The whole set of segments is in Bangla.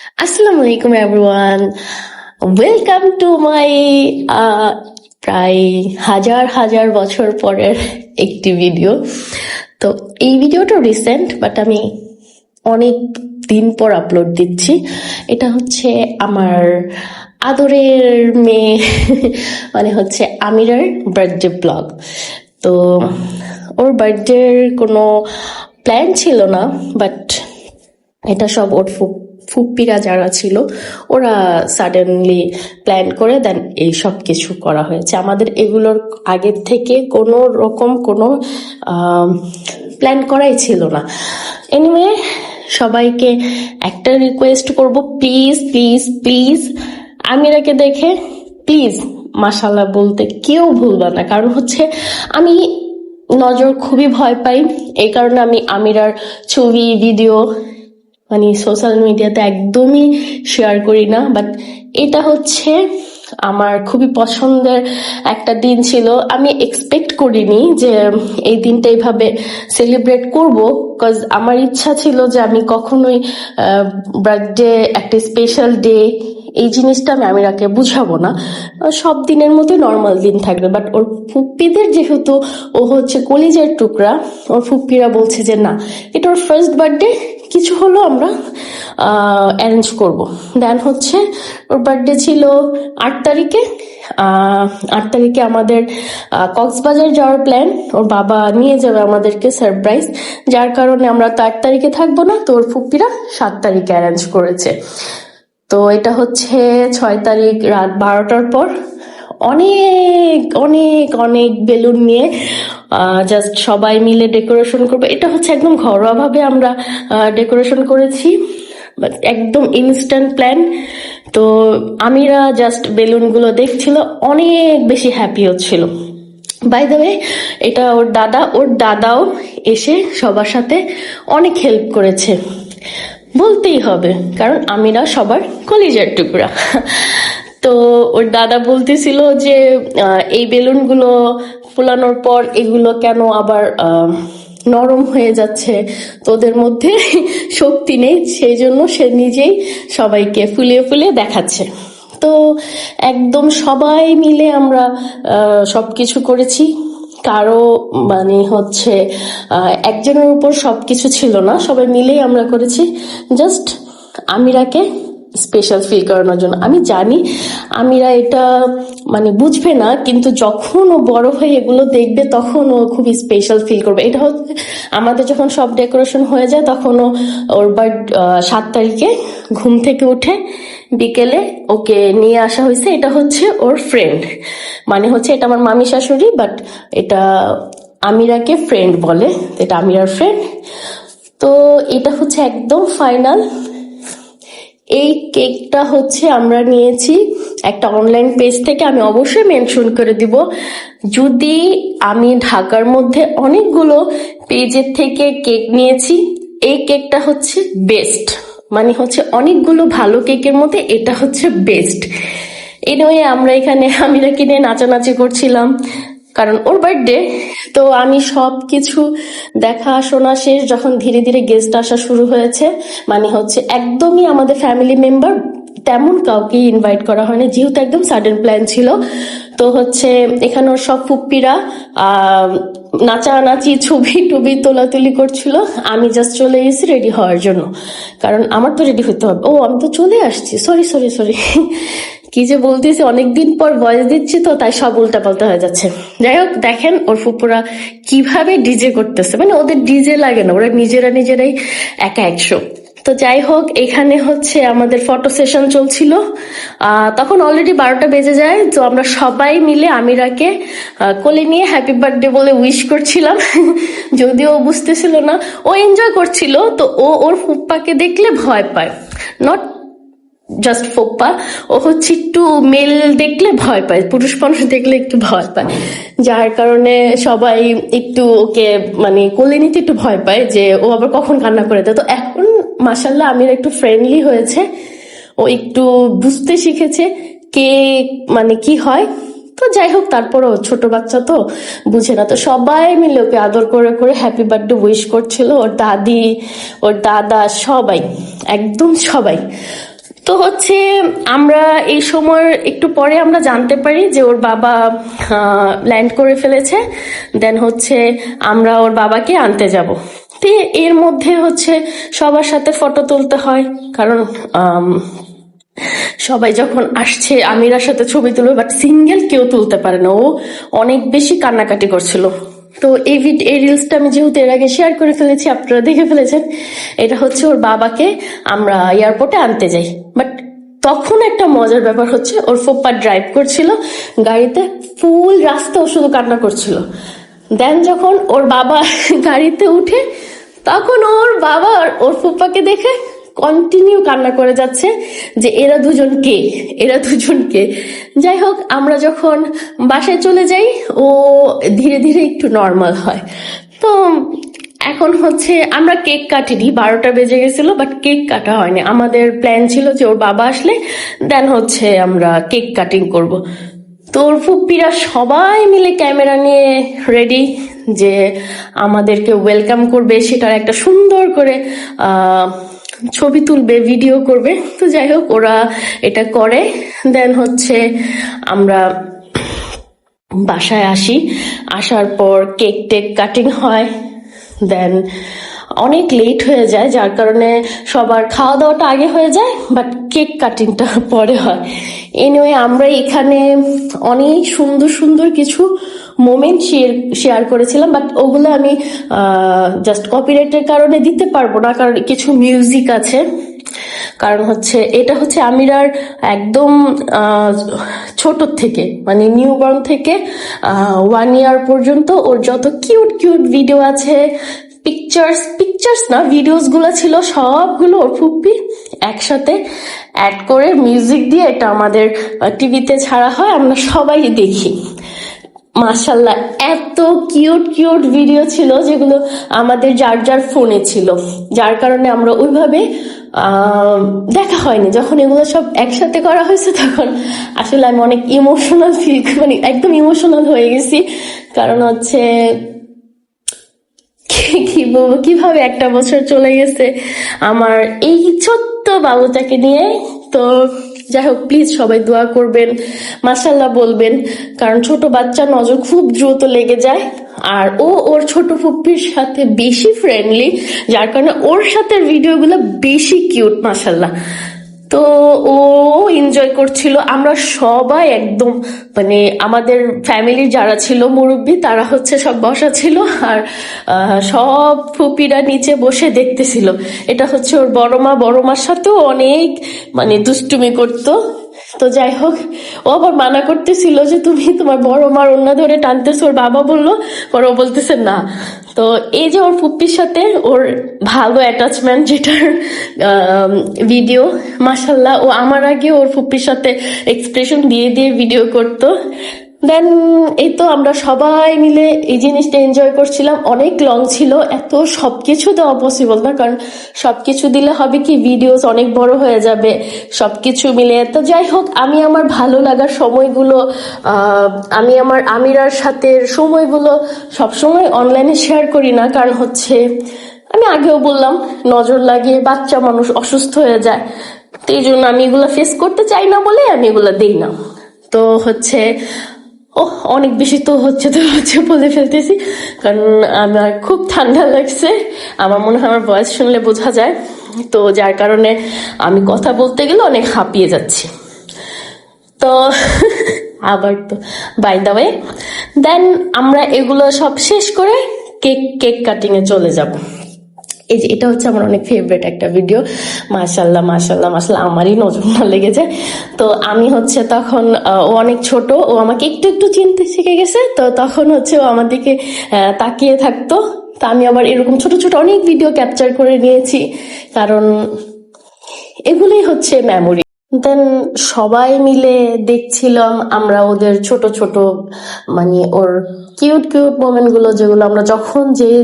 আসসালামু আলাইকুম এভরিওয়ান, ওয়েলকাম টু মাই প্রায় হাজার হাজার বছর পরের একটি ভিডিও। তো এই ভিডিওটা রিসেন্ট, বাট আমি অনেক দিন পর আপলোড দিচ্ছি। এটা হচ্ছে আমার আদরের মেয়ে মানে হচ্ছে আমিরার বার্থডে ব্লগ। তো ওর বার্থডের কোনো প্ল্যান ছিল না, বাট এটা সব ওর ফুপ্পিরা যারা ছিল ওরা সাডেনলি প্ল্যান করে দেন, এই সব কিছু করা হয়েছে। আমাদের এগুলোর আগের থেকে কোনো রকম কোনো প্ল্যান করাই ছিল না। এনিওয়ে, সবাইকে একটা রিকোয়েস্ট করব, প্লিজ প্লিজ প্লিজ আমিরাকে দেখে প্লিজ মাশাআল্লাহ বলতে কেউ ভুলবা না। কারণ হচ্ছে আমি নজর খুবই ভয় পাই, এই কারণে আমি আমিরার ছবি ভিডিও মানে সোশ্যাল মিডিয়াতে একদমই শেয়ার করি না। বাট এটা হচ্ছে আমার খুবই পছন্দের একটা দিন ছিল। আমি এক্সপেক্ট করিনি যে এই দিনটা এইভাবে সেলিব্রেট করব, বিকজ আমার ইচ্ছা ছিল যে আমি কখনোই বার্থডে একটা স্পেশাল ডে এই জিনিসটা আমি আমিরাকে বুঝাবো না, সব দিনের মতো নর্মাল দিন থাকবে। বাট ওর ফুপ্পিদের যেহেতু ও হচ্ছে কলিজার টুকরা, ওর ফুপ্পিরা বলছে যে না, এটা ওর ফার্স্ট বার্থডে, কিছু হলো আমরা অ্যারেঞ্জ করব। দেন হচ্ছে ওর বার্থডে ছিল 8 তারিখে। 8 তারিখে আমাদের কক্সবাজার যাওয়ার প্ল্যান, ওর বাবা নিয়ে যাবে আমাদেরকে সারপ্রাইজ, যার কারণে আমরা তো 8 তারিখে থাকবো না, তো ওর ফুপ্পিরা 7 তারিখে অ্যারেঞ্জ করেছে। তো এটা হচ্ছে 6 তারিখ রাত 12টার পর অনেক অনেক অনেক বেলুন নিয়ে জাস্ট সবাই মিলে ডেকোরেশন করবে। এটা হচ্ছে একদম ঘরোয়া ভাবে আমরা ডেকোরেশন করেছি, একদম ইনস্ট্যান্ট প্ল্যান। তো আমিরা জাস্ট বেলুনগুলো দেখছিল, অনেক বেশি হ্যাপি হচ্ছিল। বাই দ্য ওয়ে, এটা ওর দাদাও এসে সবার সাথে অনেক হেল্প করেছে বলতেই হবে, কারণ আমিরা সবার কলিজার টুকরা। তো ওর দাদা বলতেছিল যে এই বেলুনগুলো ফুলানোর পর এগুলো কেন আবার নরম হয়ে যাচ্ছে, তোদের মধ্যে শক্তি নেই, সেই জন্য সে নিজেই সবাইকে ফুলিয়ে ফুলিয়ে দেখাচ্ছে। তো একদম সবাই মিলে আমরা সবকিছু করেছি। কারো মানে হচ্ছে একজনের উপর সবকিছু ছিল না, সবাই মিলেই আমরা করেছি জাস্ট আমিরাকে স্পেশাল ফিল করানোর জন্য। আমি জানি আমিরা এটা মানে বুঝবে না, কিন্তু যখন ও বড় হয়ে এগুলো দেখবে তখন ও খুব স্পেশাল ফিল করবে। এটা হচ্ছে আমাদের যখন সব ডেকোরেশন হয়ে যায় তখন ওর 7 তারিখে ঘুম থেকে উঠে বিকেলে ওকে নিয়ে আসা হয়েছে। এটা হচ্ছে ওর ফ্রেন্ড, মানে হচ্ছে এটা আমার মামি শাশুড়ি, বাট এটা আমিরাকে ফ্রেন্ড বলে, এটা আমিরার ফ্রেন্ড। তো এটা হচ্ছে একদম ফাইনাল। এই কেকটা হচ্ছে আমরা নিয়েছি একটা অনলাইন পেজ থেকে, আমি অবশ্যই মেনশন করে দিব। যদি আমি ঢাকার মধ্যে অনেকগুলো পেজের থেকে কেক নিয়েছি, এই কেকটা হচ্ছে বেস্ট, মানে হচ্ছে অনেকগুলো ভালো কেকের মধ্যে এটা হচ্ছে বেস্ট। এনিওয়ে, আমরা এখানে আমিরা কিনে নাচানাচি করছিলাম কারণ ওর বার্থডে। তো আমি সব কিছু দেখা শোনা শেষ, যখন ধীরে ধীরে গেস্ট আসা শুরু হয়েছে, মানে হচ্ছে একদমই আমাদের ফ্যামিলি মেম্বার তেমন কাউকে ইনভাইট করা হয়নি, যেহেতু একদম সাডেন প্ল্যান ছিল। তো হচ্ছে এখানে ওর সব ফুপ্পিরা নাচানাচি ছবি টবি তোলাতুলি করছিল, আমি জাস্ট চলে গেছি রেডি হওয়ার জন্য, কারণ আমার তো রেডি হতে হবে। ও, আমি তো চলে আসছি, সরি সরি সরি কি যে বলতেছি, অনেকদিন পর ভয়েস দিচ্ছি তো তাই সব উল্টাপাল্টা হয়ে যাচ্ছে। যাই হোক, দেখেন ওর ফুপুরা কিভাবে ডিজে করতেছে, মানে ওদের ডিজে লাগে না, ওরা নিজেরাই একা একশো। তো যাই হোক, এখানে হচ্ছে আমাদের ফটো সেশন চলছিল, তখন অলরেডি 12টা বেজে যায়। তো আমরা সবাই মিলে আমিরাকে কোলে নিয়ে হ্যাপি বার্থডে বলে উইশ করছিলাম যদিও ও বুঝতেছিল না, ও এনজয় করছিল। তো ওর ফুপ্পাকে দেখলে ভয় পায়, নট জাস্ট ফুপ্পা, ও হচ্ছে একটু মেল দেখলে ভয় পায়, পুরুষ মানুষ দেখলে একটু ভয় পায়, যার কারণে সবাই একটু ওকে মানে কোলে নিতে একটু ভয় পায় যে ও আবার কখন কান্না করে দেয়। তো এখন মাশাল্লাহ আমির একটু ফ্রেন্ডলি হয়েছে, ও একটু বুঝতে শিখেছে কে মানে কি হয়। তো যাই হোক, তারপরও ছোট বাচ্চা তো বুঝে না, তো সবাই মিলে ওকে আদর করে করে হ্যাপি বার্থডে উইশ করছিল, ওর দাদি ওর দাদা সবাই, একদম সবাই। তো হচ্ছে আমরা এই সময় একটু পরে আমরা জানতে পারি যে ওর বাবা ল্যান্ড করে ফেলেছে। দেন হচ্ছে আমরা ওর বাবাকে আনতে যাব। তো এর মধ্যে হচ্ছে সবার সাথে ফটো তুলতে হয়, কারণ সবাই যখন আসছে আমিরার সাথে ছবি তুলবে, বাট সিঙ্গেল কেউ তুলতে পারে না, ও অনেক বেশি কান্নাকাটি করছিল। তো এই রিলসটা আমি যেহেতু এর আগে শেয়ার করে ফেলেছি, আপনারা দেখে ফেলেছেন। এটা হচ্ছে ওর বাবাকে আমরা এয়ারপোর্টে আনতে যাই। বাট তখন একটা মজার ব্যাপার হচ্ছে, ওর ফুপ্পা ড্রাইভ করছিল গাড়িতে, ফুল রাস্তা ও শুধু কান্না করছিল। দেন যখন ওর বাবা গাড়িতে উঠে, তখন ওর বাবা ওর ফুপ্পাকে দেখে কন্টিনিউ কান্না করে যাচ্ছে যে এরা দুজন কে, এরা দুজন কে। যাই হোক, আমরা যখন বাসায় চলে যাই ও ধীরে ধীরে একটু নর্মাল হয়। তো এখন হচ্ছে আমরা কেক কাটিনি, 12টা বেজে গেছিল, বাট কেক কাটা হয়নি। আমাদের প্ল্যান ছিল যে ওর বাবা আসলে দেন হচ্ছে আমরা কেক কাটিং করব। তোর ফুপ্পিরা সবাই মিলে ক্যামেরা নিয়ে রেডি যে আমাদেরকে ওয়েলকাম করবে, সেটার একটা সুন্দর করে ছবি তুলবে, ভিডিও করবে। তো যাই হোক, ওরা এটা করে। দেন হচ্ছে আমরা বাসায় আসি, আসার পর কেক টেক কাটিং হয়। দেন অনেক লেট হয়ে যায়, যার কারণে সবার খাওয়া দাওয়াটা আগে হয়ে যায়, বাট কেক কাটিংটা পরে হয়। এনিওয়ে, আমরা এখানে অনেক সুন্দর সুন্দর কিছু মোমেন্ট শেয়ার করেছিলাম, বাট ওগুলো আমি জাস্ট কপিরাইটের কারণে দিতে পারবো না, কারণ কিছু মিউজিক আছে। কারণ হচ্ছে এটা হচ্ছে আমিরার একদম ছোট থেকে, মানে নিউবর্ন থেকে 1 ইয়ার পর্যন্ত ওর যত কিউট কিউট ভিডিও আছে, পিকচার্স না, ভিডিওস গুলো ছিল, সবগুলো ওর ফুপ্পি একসাথে অ্যাড করে মিউজিক দিয়ে এটা আমাদের টিভিতে ছাড়া হয়, আমরা সবাই দেখি। মাশাল্লাহ, এত কিউট কিউট ভিডিও ছিল যেগুলো আমাদের যার যার ফোনে ছিল, যার কারণে আমরা ওইভাবে দেখা হয়নি। যখন এগুলো সব একসাথে করা হয়েছে তখন আসলে আমি অনেক ইমোশনাল মানে একদম ইমোশনাল হয়ে গেছি। কারণ হচ্ছে কি বলবো, কিভাবে একটা বছর চলে গেছে আমার এই ছোট্ট বাবুটাকে নিয়ে। তো যাই হোক, প্লিজ সবাই দোয়া করবেন, মাশাল্লাহ বলবেন, কারণ ছোট বাচ্চা নজর খুব দ্রুত লেগে যায়। আর ওর ছোট ফুপ্পির সাথে বেশি ফ্রেন্ডলি, যার কারণে ওর সাথে ভিডিওগুলো বেশি কিউট, মাশাল্লাহ। তো ও এনজয় করছিল, আমরা সবাই একদম মানে আমাদের ফ্যামিলির যারা ছিল মুরব্বী, তারা হচ্ছে সব বসা ছিল, আর সব ফুপিরা নিচে বসে দেখতেছিল। এটা হচ্ছে ওর বড় মার সাথেও অনেক মানে দুষ্টুমি করতো। তো যাই হোক, ও আবার মানা করতেছিল যে তুমি তোমার বড় মার ওড়না ধরে টানতেছো, ওর বাবা বললো, পরে ও বলতেছে না। তো এই যে ওর ফুপ্পির সাথে ওর ভালো অ্যাটাচমেন্ট, যেটার ভিডিও মাশাল্লাহ, ও আমার আগে ওর ফুপ্পির সাথে এক্সপ্রেশন দিয়ে দিয়ে ভিডিও করতো। দেন এই তো আমরা সবাই মিলে এই জিনিসটা এনজয় করছিলাম। অনেক লং ছিল, এত সবকিছু দেওয়া পসিবল না, কারণ সবকিছু দিলে হবে কি ভিডিওস অনেক বড় হয়ে যাবে সবকিছু মিলে। তো যাই হোক, আমি আমার ভালো লাগার সময়গুলো, আমি আমার আমিরার সাথে সময়গুলো সবসময় অনলাইনে শেয়ার করি না, কারণ হচ্ছে আমি আগেও বললাম, নজর লাগিয়ে বাচ্চা মানুষ অসুস্থ হয়ে যায়। তো এই জন্য আমি এগুলো ফেস করতে চাই না বলে আমি এগুলো দিই না। তো হচ্ছে অনেক বেশি তো হচ্ছে বলে ফেলতেছি, কারণ আমার খুব ঠান্ডা লাগছে। আমার মনে হয় আমার ভয়েস শুনলে বোঝা যায়, তো যার কারণে আমি কথা বলতে গেলে অনেক হাঁপিয়ে যাচ্ছি। তো আবার তো বাই দ্য ওয়ে, দেন আমরা এগুলো সব শেষ করে কেক কাটিং এ চলে যাব। এই যে এটা হচ্ছে আমার অনেক ফেভারিট একটা ভিডিও, মাশাল্লাহ মাশাল্লাহ মাশাল্লাহ, আমারই নজর না লেগে যায়। তো আমি হচ্ছে তখন, ও অনেক ছোট, ও আমাকে একটু একটু চিনতে শিখে গেছে, তো তখন হচ্ছে ও আমার দিকে তাকিয়ে থাকতো। তা আমি আবার এরকম ছোট ছোট অনেক ভিডিও ক্যাপচার করে নিয়েছি, কারণ এগুলোই হচ্ছে মেমোরি। দেন সবাই মিলে দেখছিলাম আমরা ওদের ছোট ছোট মানে ওর কিউট কিউট মোমেন্ট গুলো, যেগুলো আমরা যখন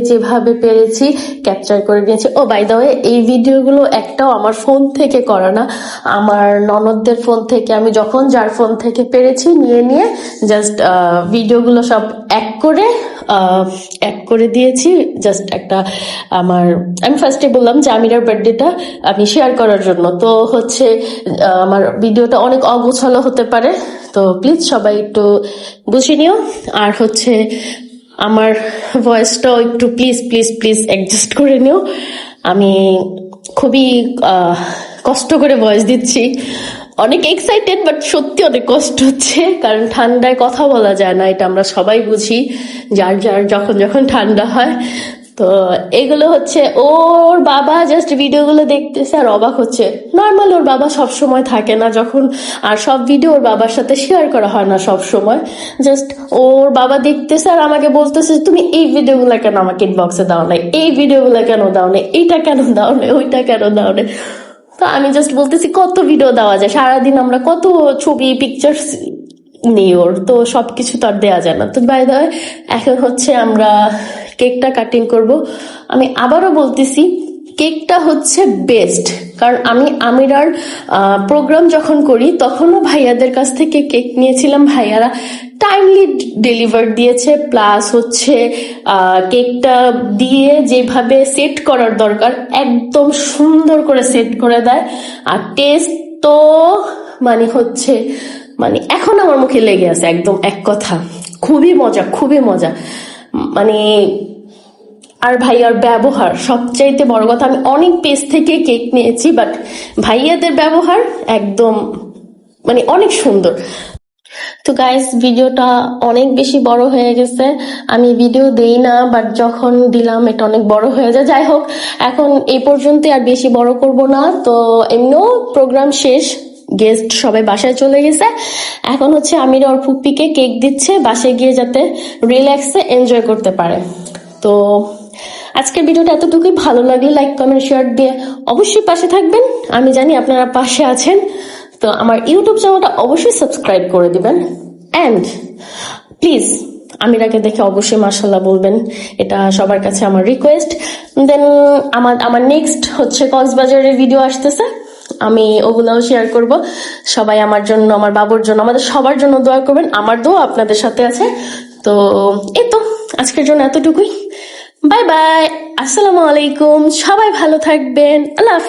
যেভাবে পেরেছি ক্যাপচার করে নিয়েছি। ও বাই দ্য ওয়ে, এই ভিডিওগুলো একটাও আমার ফোন থেকে করা না, আমার ননদদের ফোন থেকে, আমি যখন যার ফোন থেকে পেরেছি নিয়ে জাস্ট ভিডিওগুলো সব এক করে অ্যাড করে দিয়েছি জাস্ট একটা আমি ফার্স্টে বললাম যে আমিরার বার্থডেটা আমি শেয়ার করার জন্য। তো হচ্ছে আমার ভিডিওটা অনেক অগোছালো হতে পারে, তো প্লিজ সবাই একটু বুঝে নিও। আর হচ্ছে আমার ভয়েসটাও একটু প্লিজ প্লিজ প্লিজ অ্যাডজাস্ট করে নিও। আমি খুবই কষ্ট করে ভয়েস দিচ্ছি, অনেক এক্সাইটেড বাট সত্যি অনেক কষ্ট হচ্ছে, কারণ ঠান্ডায় কথা বলা যায় না, এটা আমরা সবাই বুঝি, যার যার যখন যখন ঠান্ডা হয়। তো এগুলো হচ্ছে ওর বাবা জাস্ট ভিডিওগুলো দেখতেছে আর অবাক হচ্ছে। নর্মাল ওর বাবা সব সময় থাকে না যখন, আর সব ভিডিও ওর বাবার সাথে শেয়ার করা হয় না সব সময়, জাস্ট ওর বাবা দেখতেছে আর আমাকে বলতেছে তুমি এই ভিডিওগুলো কেন আমাকে ইনবক্সে দাও নাই, এই ভিডিওগুলো কেন দাও নাই, এইটা কেন দাও নাই, ওইটা কেন দাও নাই। তো আমি জাস্ট বলতেছি কত ভিডিও দেওয়া যায়, সারাদিন আমরা কত ছবি পিকচার্স নেই ওর, তো সবকিছু তো আর দেওয়া যায় না। তো বাই দ্য ওয়ে এখন হচ্ছে আমরা কেকটা কাটিং করব। আমি আবারও বলতেছি কেকটা হচ্ছে বেস্ট, কারণ আমি আমিরার প্রোগ্রাম যখন করি তখনও ভাইয়াদের কাছ থেকে কেক নিয়েছিলাম, ভাইয়ারা টাইমলি ডেলিভার দিয়েছে, প্লাস হচ্ছে কেকটা দিয়ে যেভাবে সেট করার দরকার একদম সুন্দর করে সেট করে দেয়। আর টেস্ট তো মানে এখন আমার মুখে লেগে আছে একদম, এক কথা খুবই মজা, খুবই মজা। মানে আর ভাইয়ার ব্যবহার সবচাইতে বড় কথা, আমি অনেক পেজ থেকে কেক নিয়েছি বাট ভাইয়াদের ব্যবহার একদম অনেক সুন্দর। তো গাইস ভিডিওটা অনেক বেশি বড় হয়ে গেছে, আমি ভিডিও দেই না বাট যখন দিলাম এটা অনেক বড় হয়ে যায়। যাই হোক এখন এই পর্যন্ত আর বেশি বড় করব না। তো এমনিও প্রোগ্রাম শেষ, গেস্ট সবাই বাসায় চলে গেছে, এখন হচ্ছে আমির ওর ফুপ্পিকে কেক দিচ্ছে বাসায় গিয়ে যাতে রিল্যাক্সে এনজয় করতে পারে। তো আজকের ভিডিওটা এতটুকুই, ভালো লাগলে লাইক কমেন্ট শেয়ার দিয়ে অবশ্যই পাশে থাকবেন, আমি জানি আপনারা পাশে আছেন। তো আমার ইউটিউব চ্যানেলটা অবশ্যই সাবস্ক্রাইব করে দিবেন অ্যান্ড প্লিজ আমিরাকে দেখে অবশ্যই মাশাআল্লাহ বলবেন, এটা সবার কাছে আমার রিকোয়েস্ট। দেন আমার নেক্সট হচ্ছে কক্সবাজারের ভিডিও আসতেছে, আমি ওগুলাও শেয়ার করব। সবাই আমার জন্য, আমার বাবুর জন্য, আমাদের সবার জন্য দোয়া করবেন, আমার দোয়া আপনাদের সাথে আছে। তো এই তো আজকের জন্য এতটুকুই, বাই বাই, আসসালামু আলাইকুম, সবাই ভালো থাকবেন, আল্লাহ হাফেজ।